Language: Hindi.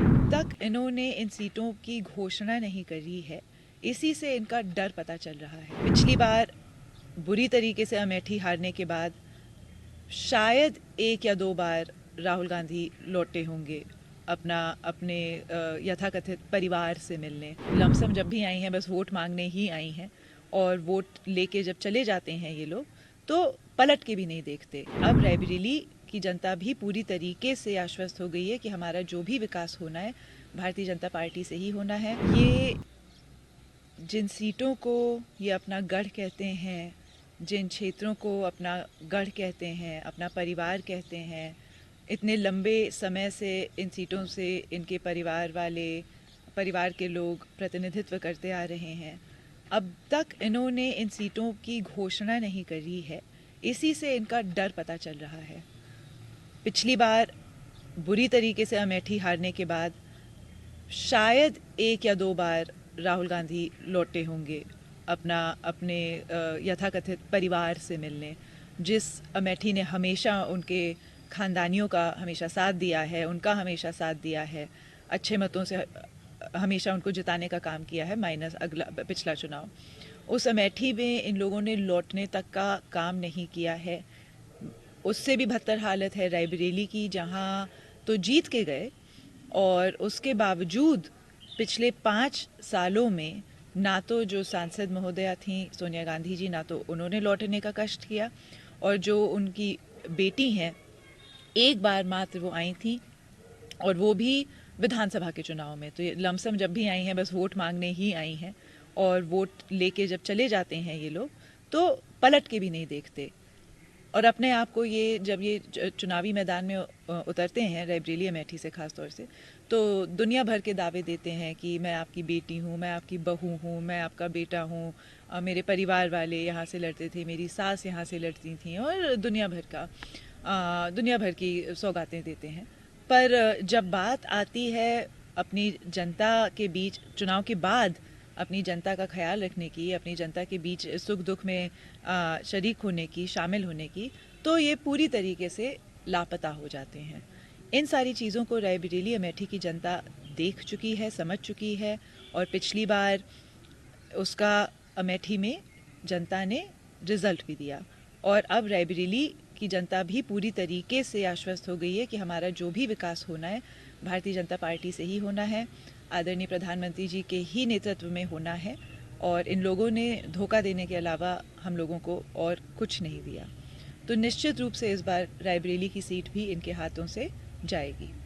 अब तक इन्होंने इन सीटों की घोषणा नहीं करी है, इसी से इनका डर पता चल रहा है। पिछली बार बुरी तरीके से अमेठी हारने के बाद शायद एक या दो बार राहुल गांधी लौटे होंगे अपने यथाकथित परिवार से मिलने। लमसम जब भी आई हैं बस वोट मांगने ही आई हैं, और वोट लेके जब चले जाते हैं ये लोग तो पलट के भी नहीं देखते। अब रायबरेली की जनता भी पूरी तरीके से आश्वस्त हो गई है कि हमारा जो भी विकास होना है भारतीय जनता पार्टी से ही होना है। ये जिन सीटों को ये अपना गढ़ कहते हैं, जिन क्षेत्रों को अपना गढ़ कहते हैं, अपना परिवार कहते हैं, इतने लंबे समय से इन सीटों से इनके परिवार के लोग प्रतिनिधित्व करते आ रहे हैं। अब तक इन्होंने इन सीटों की घोषणा नहीं करी है, इसी से इनका डर पता चल रहा है। पिछली बार बुरी तरीके से अमेठी हारने के बाद शायद एक या दो बार राहुल गांधी लौटे होंगे अपने यथाकथित परिवार से मिलने। जिस अमेठी ने हमेशा उनके खानदानियों का हमेशा साथ दिया है, उनका हमेशा साथ दिया है, अच्छे मतों से हमेशा उनको जिताने का काम किया है, माइनस पिछला चुनाव। उस अमेठी में इन लोगों ने लौटने तक का काम नहीं किया है। उससे भी बदतर हालत है रायबरेली की, जहां तो जीत के गए और उसके बावजूद पिछले 5 सालों में ना तो जो सांसद महोदया थी सोनिया गांधी जी, ना तो उन्होंने लौटने का कष्ट किया, और जो उनकी बेटी हैं एक बार मात्र वो आई थी, और वो भी विधानसभा के चुनाव में। तो ये लमसम जब भी आई हैं बस वोट मांगने ही आई हैं, और वोट लेके जब चले जाते हैं ये लोग तो पलट के भी नहीं देखते। और अपने आप को ये जब ये चुनावी मैदान में उतरते हैं रायबरेली अमेठी से खास तौर से, तो दुनिया भर के दावे देते हैं कि मैं आपकी बेटी हूँ, मैं आपकी बहू हूँ, मैं आपका बेटा हूँ, मेरे परिवार वाले यहाँ से लड़ते थे, मेरी सास यहाँ से लड़ती थी, और दुनिया भर की सौगातें देते हैं। पर जब बात आती है अपनी जनता के बीच चुनाव के बाद अपनी जनता का ख्याल रखने की, अपनी जनता के बीच सुख दुख में शरीक होने की, शामिल होने की, तो ये पूरी तरीके से लापता हो जाते हैं। इन सारी चीज़ों को रायबरेली अमेठी की जनता देख चुकी है, समझ चुकी है, और पिछली बार उसका अमेठी में जनता ने रिजल्ट भी दिया। और अब रायबरेली की जनता भी पूरी तरीके से आश्वस्त हो गई है कि हमारा जो भी विकास होना है भारतीय जनता पार्टी से ही होना है, आदरणीय प्रधानमंत्री जी के ही नेतृत्व में होना है, और इन लोगों ने धोखा देने के अलावा हम लोगों को और कुछ नहीं दिया। तो निश्चित रूप से इस बार रायबरेली की सीट भी इनके हाथों से जाएगी।